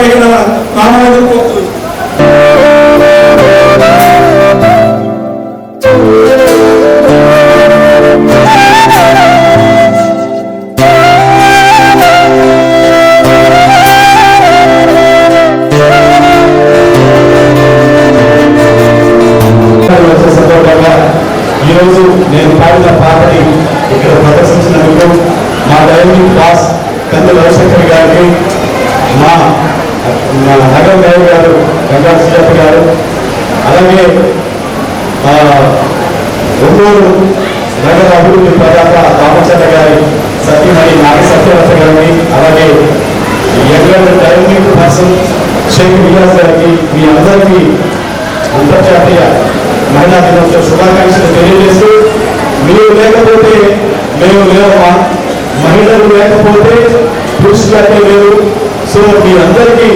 తగిన నామోదం కోరుతుంది. ఈరోజు నేను పాడిన పాటని ఇక్కడ ప్రదర్శించినందుకు మా డైరెక్టింగ్ బాస్ కంది రవిశంకర్ గారికి, మా నగర గారు గారు గంగాధర్ శ్రీయప్ప గారు, అలాగే ఒంగోలు నగర అభివృద్ధి ప్రదాత రామచంద్ర గారి సత్యమణి నాగ సత్యవత గారిని, అలాగే younger directing person Shaik Niyaz గారికి, మీ అందరికీ అంతర్జాతీయ మహిళా దినోత్సవ శుభాకాంక్షలు తెలియజేస్తూ, మీరు లేకపోతే మేము లేవమ్మా, మహిళలు లేకపోతే పురుషులైతే లేరు. సో మీ అందరికీ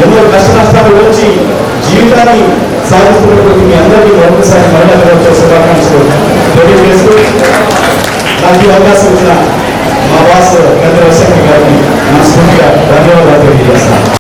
ఎన్నో కష్ట నష్టాలు వచ్చి జీవితాన్ని సాధిస్తున్నటువంటి మీ అందరికీ ఒకసారి మహిళా దినోత్సవ శుభాకాంక్షలు తెలియజేస్తూ, నాకు ఈ అవకాశం ఇచ్చిన మా బాస్ గంధ రవిశంకర్ గారిని మనస్ఫూర్తిగా ధన్యవాదాలు తెలియజేస్తాను.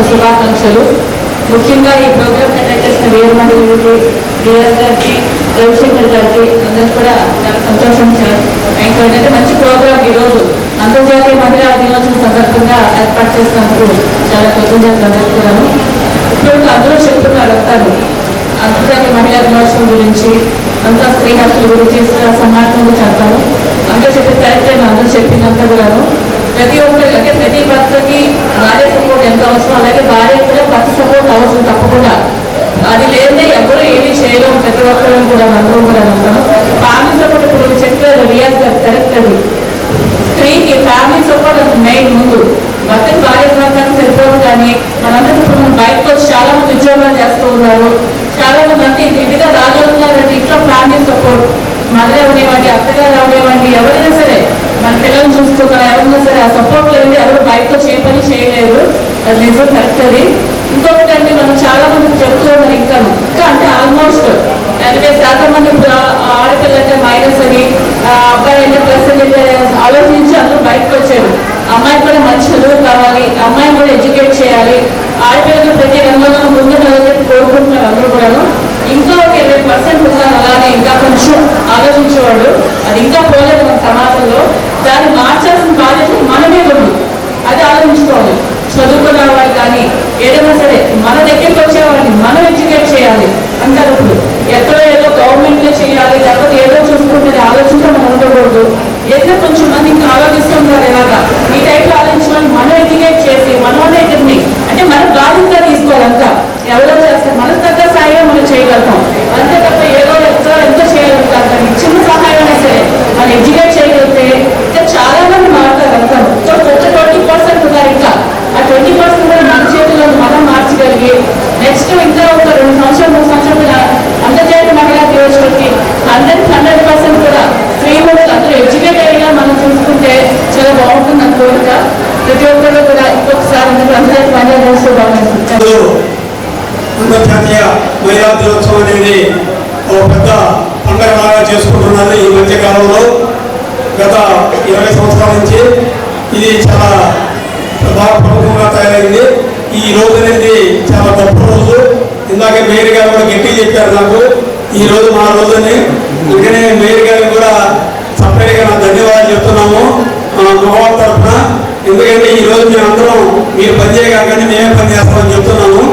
శుభాకాంక్షలు. ముఖ్యంగా ఈ ప్రోగ్రామ్ కండక్ట్ చేసిన వీరమణి గారికి, రవిశంకర్ గారికి అందరూ కూడా చాలా సంతోషం సార్. ఏంటంటే మంచి ప్రోగ్రామ్ ఈరోజు అంతర్జాతీయ మహిళా దినోత్సవం సందర్భంగా ఏర్పాటు చేసినందుకు చాలా కృతజ్ఞతలు అందజేస్తున్నాను. ఇప్పుడు అందరూ చెప్తున్నారు అంటారు అంతర్జాతీయ మహిళా దినోత్సవం గురించి, అంతా స్త్రీ హక్కుల గురించి సమాజంలో చెప్తాను. అందరూ చెప్పే కరెక్ట్ అందరూ చెప్పిందంతా కూడాను. ప్రతి ఒక్కరికి అంటే ప్రతి భర్తకి భార్య సపోర్ట్ ఎంత అవసరం, అలాగే భార్య కూడా భర్త సపోర్ట్ అవసరం తప్పకుండా. అది లేదే ఎవరు ఏమీ చేయలేము, ప్రతి ఒక్కరు కూడా అందరూ కూడా అంటాను. ఫ్యామిలీ సపోర్ట్ ఇప్పుడు చెప్పారు రియాజ్ గారు కరెక్ట్. అది స్త్రీకి ఫ్యామిలీ సపోర్ట్ అది మెయిన్. ముందు భర్తకి భార్య సపోర్ట్ సరిపోదు, కానీ మనందరూ ఇప్పుడు మనం బయటకు వచ్చి చాలా మంది ఉద్యోగాలు చేస్తూ ఉన్నారు, చాలా మంది అంటే ఇంటిగా రాగలుగుతున్నారంటే ఇంట్లో ఫ్యామిలీ సపోర్ట్. మదర్ అవనివ్వండి, అత్తగారు అవనివ్వండి, ఎవరైనా సరే మన పిల్లల్ని చూస్తున్నారు, ఎవరైనా సరే ఆ సపోర్ట్ లేదు, ఎవరు బయటకు వచ్చే పని చేయలేరు. అది నిజం కరెక్ట్. అది ఇంకొకటి అంటే మనం చాలా మంది చెప్తూ ఉన్నారు ఇంకా అంటే ఆల్మోస్ట్ 80% మంది ఇప్పుడు ఆడపిల్లలంటే మైనస్ అని, అబ్బాయి అంటే ప్లస్ అని ఆలోచించి అందరూ బయటకు వచ్చారు. అమ్మాయి కూడా మంచి చదువు కావాలి, అమ్మాయిని కూడా ఎడ్యుకేట్ చేయాలి, ఆడపిల్లలు ప్రతి రంగంలో ముందు నిలబడి కోరుకుంటున్నారు అందరూ కూడాను. ఇంకా ఒక 20% ఉన్నారు అలానే ఇంకా కొంచెం ఆలోచించేవాళ్ళు. అది ఇంకా పోలేదు మన సమాజంలో. దాన్ని మార్చాల్సిన బాధ్యత మనమే ఉంది, అది ఆలోచించుకోవాలి. చదువుకున్న వాళ్ళు కానీ ఏదైనా సరే మన దగ్గరికి వచ్చేవాడిని మనం ఎడ్యుకేట్ చేయాలి అంటారు. ఇప్పుడు ఎక్కడో ఏదో గవర్నమెంట్లో చేయాలి, లేకపోతే ఏదో చూసుకుంటే ఆలోచించడం మనం ఉండకూడదు. ఏదైనా కొంచెం మంది ఇంకా ఆలోచిస్తున్నారు ఎలాగా ఈ టైప్లో ఆలోచించడానికి మనం ఎడ్యుకేట్ చేసి మనోనే ఇద్దరిని అంటే మన బాధ్యత తీసుకోవాలంతా. ఎవరో చేస్తారు, మనకు తగ్గ సాయం మనం చేయగలుగుతాం అంతే తప్ప ఏదో ఎంత చేయగలుగుతాం. కానీ చిన్న సహాయం అయినా సరే మనం ఎడ్యుకేట్ చేయగలిగితే ఇంకా చాలా మంది మాట్లాడగలుగుతాం. సో 20% ఉన్నారు, ఇంకా ఆ 20% కూడా మన చేతుల్లో మనం మార్చగలిగి నెక్స్ట్ ఇంకా ఒక 2 సంవత్సరాలు 3 సంవత్సరాలు అంతర్జాతీయ మహిళా దినోత్సవానికి 100% కూడా ఫ్రీ కూడా అందరూ ఎడ్యుకేట్ అయ్యేలా మనం చూసుకుంటే చాలా బాగుంటుంది అని కోరిక. ప్రతి ఒక్కరు కూడా ఇంకొకసారి అందరూ అంతర్జాతీయ మహిళా దినోత్సవం అంతర్జాతీయ మహిళా దినోత్సవం అనేది ఒక పెద్ద పండగలాగా చేసుకుంటున్నారు ఈ మధ్య కాలంలో. గత 20 సంవత్సరాల నుంచి ఇది చాలా బాగా ప్రముఖంగా తయారైంది. ఈ రోజు అనేది చాలా గొప్ప రోజు. ఇందాక మేయర్ గారు కూడా గట్టిగా చెప్పారు నాకు ఈ రోజు మా రోజుని. అందుకనే మేయర్ గారికి కూడా సపరేట్గా నా ధన్యవాదాలు చెప్తున్నాము మగవాళ్ళ తరఫున. ఎందుకంటే ఈ రోజు మేమందరం మీరు పనిచేయగానే మేమే పనిచేస్తామని చెప్తున్నాము.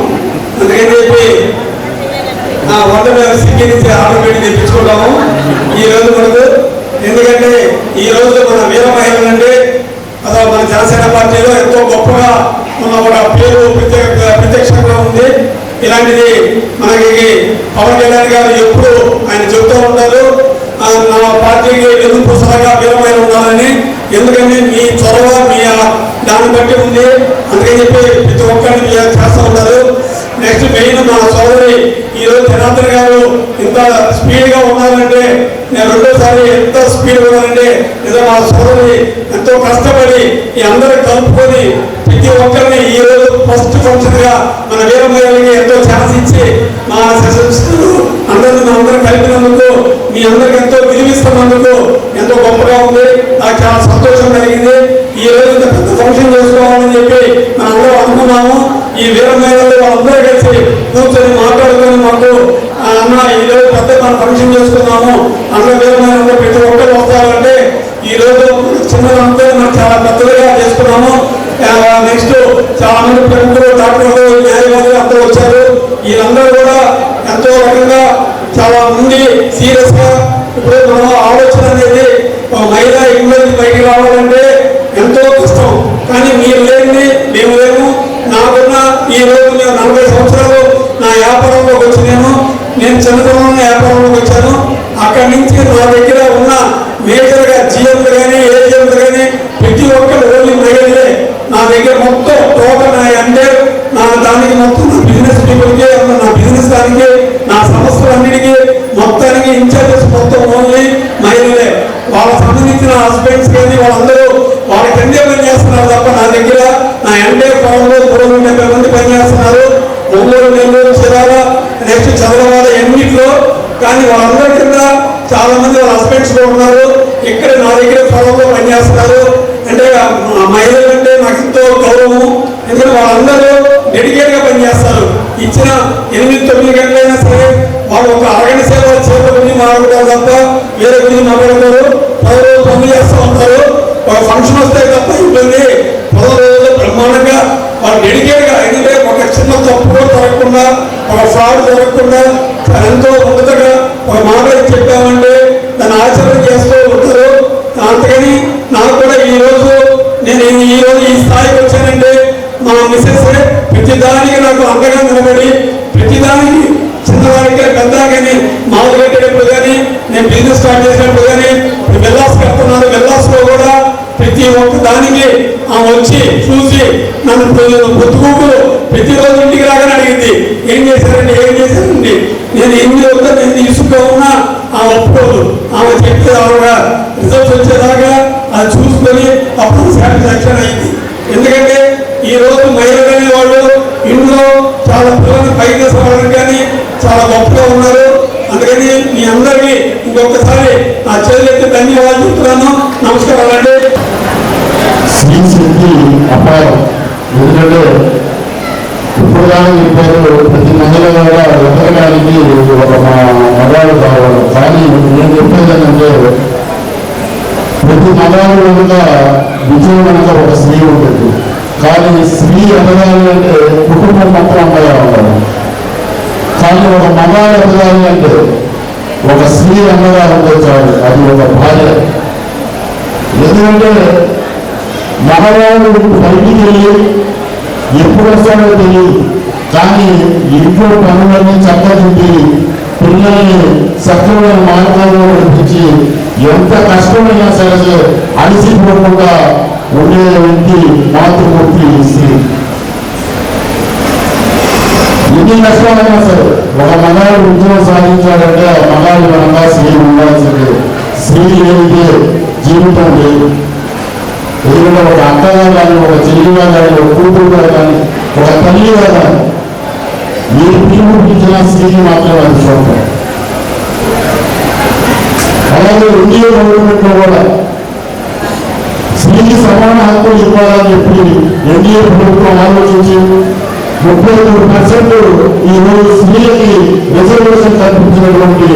అందుకని చెప్పి వంట సిక్కి నుంచి ఆర్డర్ పెట్టి తెప్పించుకుంటాము ఈ రోజు మనకు. ఎందుకంటే ఈ రోజు మన వీర మహిళలు అంటే అసలు మన జనసేన పార్టీలో ఎంతో గొప్పగా ఉన్న ఒక పేరు ప్రత్యక్షంగా ఉంది. ఇలాంటిది మనకి పవన్ కళ్యాణ్ గారు ఎప్పుడు ఆయన చెబుతూ ఉంటారు నా పార్టీకి ఎదురుసలాగా వీర మహిళలు ఉండాలని. ఎందుకంటే మీ చొరవ మీ దాన్ని బట్టి ఉంది. అందుకని చెప్పి ప్రతి ఒక్కరిని చేస్తూ ఉంటారు. నెక్స్ట్ మెయిన్ మా సోదరి ఈరోజు జనార్దన్ గారు ఇంత స్పీడ్గా ఉన్నారంటే నేను రెండోసారి ఎంత స్పీడ్ ఉన్నానంటే నిజం మా సోదరి ఎంతో కష్టపడి ఈ అందరూ కలుపుకొని ప్రతి ఒక్కరిని ఈ రోజు ఫస్ట్ ఫంక్షన్ గా మన వీర మహిళలకి ఎంతో ఛాన్స్ ఇచ్చి మా అందరూ కలిపినందుకు మీ అందరికి ఎంతో విలువిస్తున్నందుకు ఎంతో గొప్పగా ఉంది. నాకు చాలా సంతోషం కలిగింది. ఈ రోజు ఇంత పెద్ద ఫంక్షన్ చేసుకోవాలని చెప్పి మనం అందరూ అనుకున్నాము. ఈ వీర మహిళలు వాళ్ళందరూ కలిసి కూర్చొని మాట్లాడుకొని మాకు అన్న ఈరోజు పెద్ద మనం ఫంక్షన్ చేసుకున్నాము అన్న వీర మహిళలు ప్రతి ఒక్కరు వస్తారంటే ఈ రోజు చిన్నదంతా మనం చాలా పెద్దగా చేసుకున్నాము. నెక్స్ట్ చాలా మంది ప్రముఖులు డాక్టర్లు న్యాయవాదులు అందరూ వచ్చారు. వీళ్ళందరూ కూడా ఎంతో రకంగా చాలా మంది సీరియస్ గా ఇప్పుడు మనం ఆలోచన అనేది మహిళ ఇంగ్లీష్ పైకి రావాలంటే ఎంతో కష్టం. కానీ మీరు లేని మేము లేము. నాకున్న ఈ రోజు నేను 40 సంవత్సరాలు నా వ్యాపారంలోకి వచ్చి నేను చిన్నతనంలో వ్యాపారంలోకి వచ్చాను. అక్కడి నుంచి నా దగ్గర ఉన్న మేజర్గా జిఎంలు కానీ ఏజిఎంలు కానీ ప్రతి ఒక్కరు ఓన్లీ మహిళలే నా దగ్గర మొత్తం టోటల్ అంటే నా దానికి మొత్తం నా బిజినెస్ పీపుల్కి నా బిజినెస్ దానికి నా సంస్థలన్నిటికీ మొత్తానికి ఇన్ఛార్జెస్ మొత్తం ఓన్లీ మహిళలే. వాళ్ళకి సంబంధించిన హస్బెండ్స్ కానీ వాళ్ళందరూ వాళ్ళకి ఎండే పని చేస్తున్నారు తప్ప నా దగ్గర నా ఎండే ఫామ్లో 370 మంది పనిచేస్తున్నారు. ఒంగోలు, నెల్లూరు, చీరాల, నెక్స్ట్ చంద్రబాబు ఎన్నిట్లో. కానీ వాళ్ళందరి కింద చాలా మంది వాళ్ళ హస్బెండ్స్ లో ఉన్నారు. ఇక్కడ నా దగ్గర ఫామ్లో పనిచేస్తున్నారు. అంటే మహిళలు అంటే నాకు ఎంతో గౌరవం. ఎందుకంటే వాళ్ళందరూ డెడికేట్ గా పనిచేస్తారు. ఇచ్చిన 8-9 గంటలైనా సరే వాళ్ళు ఒక అరగంట సేవ చేతుల గురించి మాట్లాడతారు తప్ప వేరే గురించి మాట్లాడతారు. 10 రోజులు పనులు చేస్తూ ఉంటారు. ఒక ఫంక్షన్ వస్తే తప్ప ఉంటుంది 10 రోజులు బ్రహ్మాండంగా వాళ్ళు డెడికేట్ గా. ఎందుకంటే ఒక చిన్న తప్పు కూడా జరగకుండా ఒక ఫ్రాడ్ జరగకుండా ఎంతో ఉన్నతగా ఒక మాట చెప్పామంటే దాన్ని ఆచరణ చేస్తూ ఉంటారు. అంతకని నాకు కూడా ఈ రోజు నేను ఈ రోజు ఈ స్థాయికి వచ్చానంటే మా మిస్సెస్ ప్రతిదానికి నాకు అండగా నిలబడి ప్రతిదానికి చిన్నదానికి పెద్ద కానీ మామూలు కట్టేటప్పుడు కానీ నేను బిజినెస్ స్టార్ట్ చేసినప్పుడు కానీ వెల్లాస్ కడుతున్నాను. వెల్లాస్లో కూడా ప్రతి ఒక్క దానికి వచ్చి చూసి నన్ను పొద్దుగూకులు ప్రతిరోజు ఇంటికి రాగానే అడిగింది ఏం చేశారండి నేను ఎన్ని వద్ద నేను ఇసుగా ఉన్నా ఒప్పుకోదు. ఆమె చెప్తే ఆమె రిజల్ట్స్ వచ్చేదాకా అది చూసుకొని అప్పుడు సాటిస్ఫాక్షన్ అయింది. ఎందుకంటే ఈ రోజు మహిళలు అనే వాళ్ళు ఇంట్లో చాలా పిల్లల్ని పైకి తీసుకోవడానికి కానీ చాలా గొప్పగా ఉన్నారు. అందుకని మీ అందరికీ ఇంకొకసారి నా చేతులెత్తి ధన్యవాదాలు చెప్తున్నాను. నమస్కారాలండి. స్త్రీ శక్తి అపారం. ఎందుకంటే ఇప్పుడు కానీ చెప్పారు ప్రతి మహిళ కూడా ఎదగడానికి ఒక మగాడు కావాలి. కానీ నేను చెప్పేది ఏంటంటే ప్రతి మగాడు కూడా విజయం వెనుక ఒక స్త్రీ ఉంటుంది. కానీ స్త్రీ ఎదగాలి అంటే కుటుంబం మొత్తం అమ్మగా ఉండాలి. కానీ ఒక మగాడు ఎదగాలి అంటే ఒక స్త్రీ అమ్మగా ఉంటే చాలు, అది ఒక భార్య. ఎందుకంటే మగవాడు బయటికి వెళ్ళి ఎప్పుడు వస్తాడో తెలియదు. కానీ ఇంట్లో పనులన్నీ చక్కదిద్ది పిల్లల్ని సక్రమైన మార్గంలో నడిపించి ఎంత కష్టమైనా సరే అలసిపోకుండా ఉండే వ్యక్తి మాతృమూర్తి స్త్రీ. ఎన్ని కష్టాలైనా సరే ఒక మగాడు ఉద్యోగం సాధించాలంటే ఆ మగాడు కనుక స్త్రీ ఉండాల్సిందే. స్త్రీ లేనిదే జీవితం లేదు. ఎందుకంటే ఒక అక్కగా కానీ ఒక చెల్లిగా కానీ ఒక కూతురుగా కానీ ఒక తల్లిగా కానీ ఏ పిలుపునిచ్చినా స్త్రీకి మాత్రం అది చూడటం. అలాగే ఇండియా గవర్నమెంట్లో కూడా స్త్రీకి సమాన హక్కులు ఇవ్వాలని చెప్పి ఎన్డీఏ ప్రభుత్వం ఆలోచించి 33% ఈరోజు స్త్రీలకి రిజర్వేషన్ కల్పించినటువంటి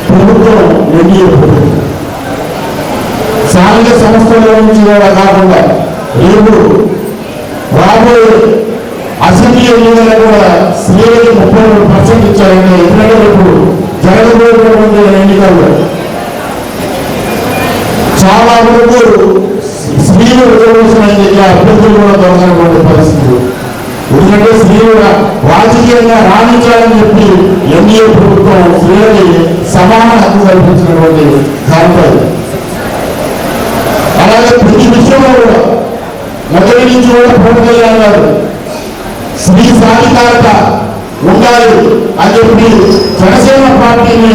ప్రభుత్వం ఎన్డీఏ ప్రభుత్వం. స్థానిక సంస్థల నుంచి కూడా కాకుండా రేపు రాబోయే అసెంబ్లీ ఎన్నికలు కూడా స్త్రీలకి 33% ఇచ్చారంటే ఎందుకంటే రేపు జరగబోయేటువంటి ఎన్నికల్లో చాలా వరకు స్త్రీలు రిజర్వేషన్ అయితే అభ్యర్థులు కూడా దొరకనటువంటి పరిస్థితి. ఎందుకంటే స్త్రీలు రాజకీయంగా రాణించాలని చెప్పి ఎన్డీఏ ప్రభుత్వం స్త్రీలకి సమాన హక్కు కల్పించినటువంటి కారణం. అలాగే ప్రతి విషయంలో కూడా మొదటి నుంచి కూడా పవన్ కళ్యాణ్ గారు స్త్రీ సాధికారత ఉండాలి అని చెప్పి జనసేన పార్టీని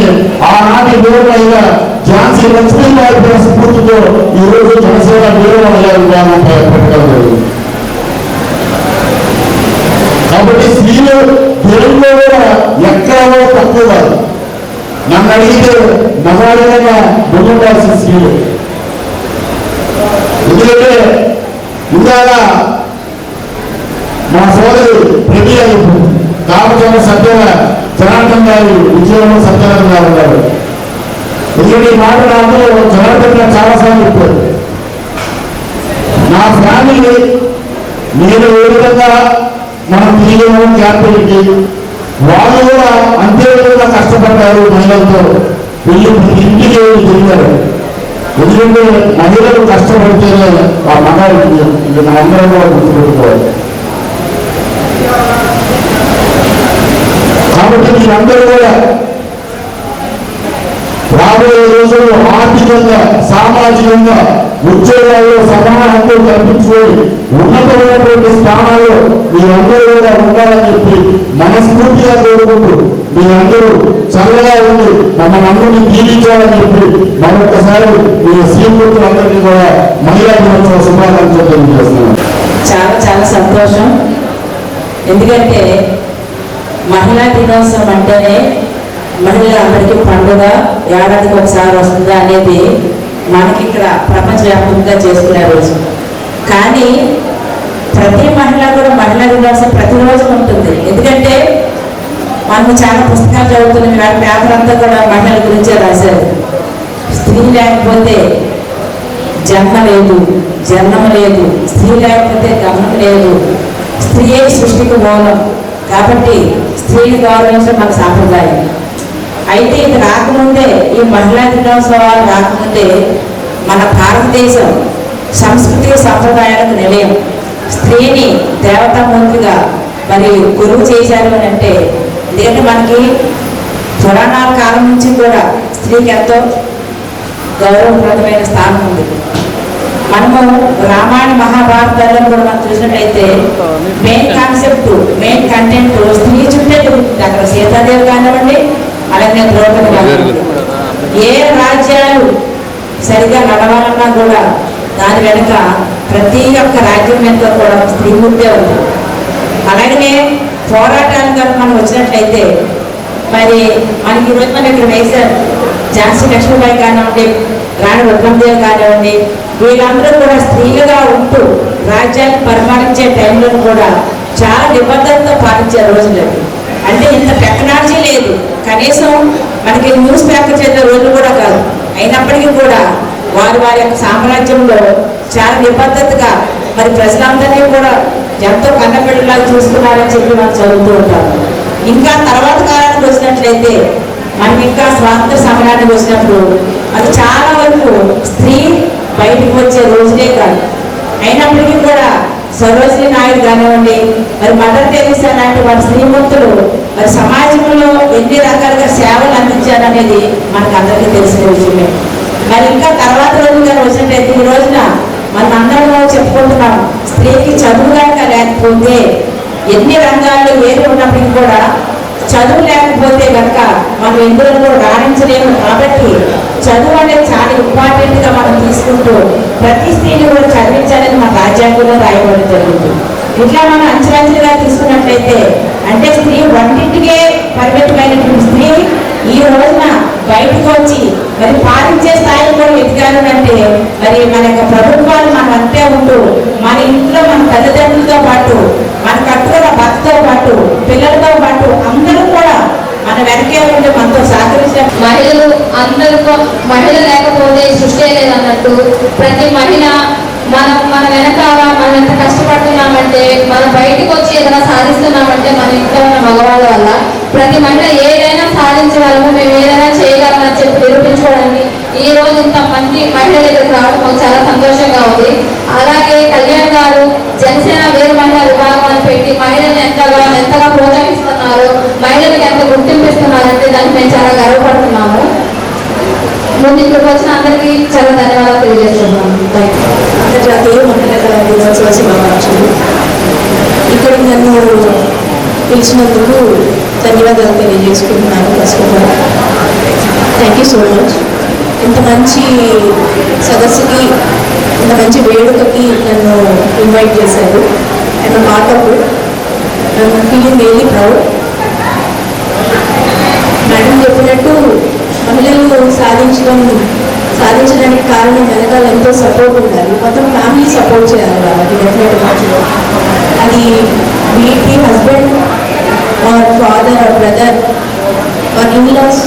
ఆనాటి వీరమయ్య ఝాన్సీ లక్ష్మీబాయి గారి స్ఫూర్తితో ఈరోజు జనసేన వీరమయ్య విధానం పెట్టగలరు. కాబట్టి స్త్రీలు తెలుగులో కూడా ఎక్కడో తక్కువ కాదు. నన్ను అడిగితే మగాడిగా ముందుండాల్సిన స్త్రీలు. ఎందుకంటే ఇందాక మా సోదరి ప్రతి కామచంద్ర సత్యన జనార్దన్ గారి ఉద్యోగంలో సత్యనారాయణ గారు ఉన్నారు. ఎందుకంటే ఈ మాట నాకు జనార్దన్ గారు చాలాసార్లు చెప్పారు. నా ఫ్యామిలీ నేను ఏ విధంగా మనం తిరిగాము క్యాపిటల్కి, వాళ్ళు కూడా అంతే విధంగా కష్టపడ్డారు. మహిళలతో వీళ్ళు ఇంటికి తిరిగారు. ఎందుకంటే మహిళలు కష్టపడితేనే ఆ మగాడు ఇది మనందరం కూడా గుర్తుపెట్టుకోవాలి. కాబట్టి మీరందరూ కూడా రాబోయే రోజుల్లో ఆర్థికంగా సామాజికంగా ఉద్యోగాల్లో సమాన హక్కులు కల్పించుకొని ఉన్నతమైనటువంటి స్థానాల్లో మీరందరూ కూడా ఉండాలని చెప్పి మనస్ఫూర్తిగా కోరుకుంటూ మీరందరూ చల్లగా ఉండి మమ్మల్ని అందరినీ దీవించాలని చెప్పి మరొకసారి మీ శ్రీమూర్తులందరికీ కూడా మహిళా దినోత్సవ శుభాకాంక్షలు తెలియజేస్తున్నాను. చాలా చాలా సంతోషం. ఎందుకంటే మహిళా దినోత్సవం అంటేనే మహిళలందరికీ పండుగ ఏడాదికి ఒకసారి వస్తుందా అనేది మనకి ఇక్కడ ప్రపంచవ్యాప్తంగా చేసుకునే రోజు. కానీ ప్రతి మహిళ కూడా మహిళా దినోత్సవం ప్రతిరోజు ఉంటుంది. ఎందుకంటే మనకు చాలా పుస్తకాలు చదువుతున్నాం, పేపర్ అంతా కూడా మహిళల గురించే రాశారు. స్త్రీ లేకపోతే జన్మ లేదు, జన్మ లేదు, స్త్రీ లేకపోతే గమనం లేదు, స్త్రీయే సృష్టికి మూలం. కాబట్టి స్త్రీని గౌరవించడం మన సాంప్రదాయం. అయితే ఇది రాకముందే, ఈ మహిళా దినోత్సవాలు రాకముందే మన భారతదేశం సంస్కృతి సంప్రదాయాలకు నిలయం. స్త్రీని దేవతామూర్తిగా మరి గురువు చేశారు అని అంటే, ఎందుకంటే మనకి పురాణాల కాలం నుంచి కూడా స్త్రీకి ఎంతో గౌరవప్రదమైన స్థానం ఉంది. మనము రామాయణ మహాభారతాలను కూడా మనం చూసినట్లయితే మెయిన్ కాన్సెప్ట్, మెయిన్ కంటెంట్ స్త్రీ చుట్టే తిరుగుతుంది. అక్కడ సీతాదేవి కానివ్వండి, అలాగే ద్రౌపది కానివ్వండి. ఏ రాజ్యాలు సరిగా నడవాలన్నా కూడా దాని వెనుక ప్రతి ఒక్క రాజ్యం వెనుక కూడా స్త్రీ ముద్దే ఉంది. అలాగనే పోరాటాలు కనుక మనం వచ్చినట్లయితే మరి మనకి ఈరోజు మనం ఇక్కడ వేశారు ఝాన్సీ లక్ష్మీబాయి కానివ్వండి, రాణి రుద్రమదేవి కానివ్వండి, వీళ్ళందరూ కూడా స్త్రీలుగా ఉంటూ రాజ్యాన్ని పరిపాలించే టైంలో కూడా చాలా నిబద్ధతతో పాటించే రోజులు. అంటే ఇంత టెక్నాలజీ లేదు, కనీసం మనకి న్యూస్ పేపర్ చదివే రోజులు కూడా కాదు. అయినప్పటికీ కూడా వారి వారి యొక్క సామ్రాజ్యంలో చాలా నిబద్ధతగా మరి ప్రజలందరినీ కూడా ఎంతో కన్నబిడ్డలాగా చూసుకున్నారని చెప్పి మనం చదువుతూ ఉంటాం. ఇంకా తర్వాత కాలానికి వచ్చినట్లయితే మనకి ఇంకా స్వాతంత్ర సమరానికి వచ్చినప్పుడు అది చాలా వరకు స్త్రీ బయటకు వచ్చే రోజులే కాదు. అయినప్పటికీ కూడా సరోజినీ నాయుడు కానివ్వండి, మరి మదర్ తెరీసా లాంటి వారి శ్రీమంతులు మరి సమాజంలో ఎన్ని రకాలుగా సేవలు అందించారనేది మనకు అందరికీ తెలిసిన విషయమే. మరి ఇంకా తర్వాత రోజు కానీ వచ్చినట్లయితే ఈ రోజున మనం అందరం చెప్పుకుంటున్నాం, స్త్రీకి చదువు కనుక లేకపోతే ఎన్ని రంగాల్లో ఏది ఉన్నప్పటికీ కూడా చదువు లేకపోతే కనుక మనం ఎందులో రాణించలేము. కాబట్టి చదువు అనేది చాలా ఇంపార్టెంట్గా మనం తీసుకుంటూ ప్రతి స్త్రీని కూడా చదివించాలని మన రాజ్యాంగంలో రాయబడి జరుగుతుంది. ఇట్లా మనం అంచెలంచెలుగా తీసుకున్నట్లయితే అంటే స్త్రీ వంటింటికే పరిమితమైనటువంటి స్త్రీ ఈ రోజున బయటకు వచ్చి మరి పాలించే స్థాయిలో కూడా ఎదిగారు అంటే మరి మన యొక్క ప్రభుత్వాలు మనం అంతే ఉంటూ మన ఇంట్లో మన తల్లిదండ్రులతో పాటు మన కట్టుకున్న భర్తతో పాటు పిల్లలతో పాటు అందరూ కూడా మన వెనకే ఉండి మనతో సహకరించిన మహిళలు అందరితో మహిళ లేకపోతే సృష్టి లేదన్నట్టు ప్రతి మహిళ మన వెనకాల మనం ఎంత కష్టపడుతున్నామంటే మనం బయటకు వచ్చి ఏదైనా సాధిస్తున్నామంటే మన ఇంట్లో ఉన్న మగవాళ్ళ వల్ల ప్రతి మహిళ ఏదైనా సాధించగలము మేము ఏదైనా చేయగలమని చెప్పి నిరూపించుకోవడానికి ఈ రోజు ఇంతమంది మహిళల దగ్గర రావడం మాకు చాలా సంతోషంగా ఉంది. అలాగే కళ్యాణ్ గారు జనసేన వీర మహిళా విభాగం అని పెట్టి మహిళల్ని ఎంతగా ప్రోత్సహిస్తున్నారు, మహిళలకు ఎంత గుర్తింపిస్తున్నారంటే దానికి మేము చాలా గర్వపడుతున్నాము. ముందు ఇక్కడికి వచ్చిన అందరికీ చాలా ధన్యవాదాలు తెలియజేస్తున్నాము. అంతర్జాతీయ మహిళా దినోత్సవ శుభాకాంక్షలు. ఇక్కడ నన్ను పిలిచినందుకు ధన్యవాదాలు తెలియజేసుకుంటున్నాను. First of all thank you so much. ఇంత మంచి సదస్సుకి ఇంత మంచి వేడుకకి నన్ను ఇన్వైట్ చేశారు. And part of it I'm feeling really proud. Madam చెప్పినట్టు మహిళలు సాధించడానికి కారణం వెనకాల ఎంతో సపోర్ట్ ఉండాలి. మొత్తం ఫ్యామిలీ సపోర్ట్ చేయాలి కాబట్టి డెఫినెట్గా అది వీటి husband or father or brother or in laws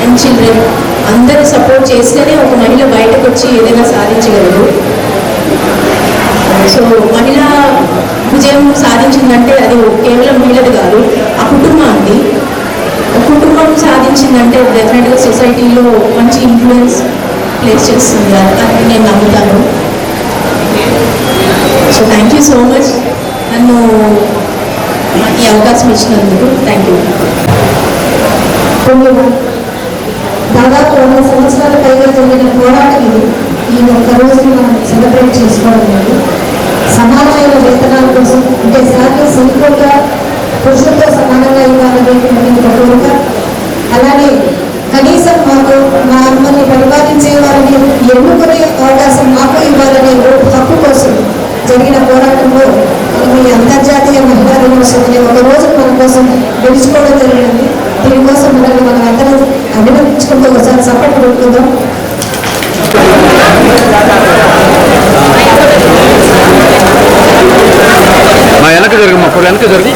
and children అందరూ సపోర్ట్ చేస్తేనే ఒక మహిళ బయటకు వచ్చి ఏదైనా సాధించగలరు. సో మహిళ విజయం సాధించిందంటే అది కేవలం మహిళది కాదు, ఆ కుటుంబాన్ని కుటుంబం సాధించిందంటే డెఫినెట్గా సొసైటీలో మంచి ఇన్ఫ్లుయెన్స్ ప్లేస్ చేస్తుంది అని నేను నమ్ముతాను. So thank you so much నన్ను ఈ అవకాశం ఇచ్చినందుకు. Thank you. దాదాపు 100 సంవత్సరాల పైగా జరిగిన పోరాటం ఇది. ఈ ఒక్క రోజుని మనం సెలబ్రేట్ చేసుకోవడం లేదు. సమానమైన వేతనాల కోసం అంటే శాలరీ సింపుల్గా పురుషులతో సమానంగా ఇవ్వాలనేటువంటి ఒక కోరిక, అలానే కనీసం మాకు మమ్మల్ని పరిపాలించే వారిని ఎన్నుకునే అవకాశం మాకు ఇవ్వాలనే హక్కు కోసం జరిగిన పోరాటంలో ఈ అంతర్జాతీయ మహిళా దినోత్సవం ఒక రోజు మన కోసం గెలుచుకోవడం జరిగింది. దీనికోసం మనం అందరం అభినందించుకుంటూ ఒకసారి సపోర్ట్ పెట్టుకుందాం. వెనక జరిగి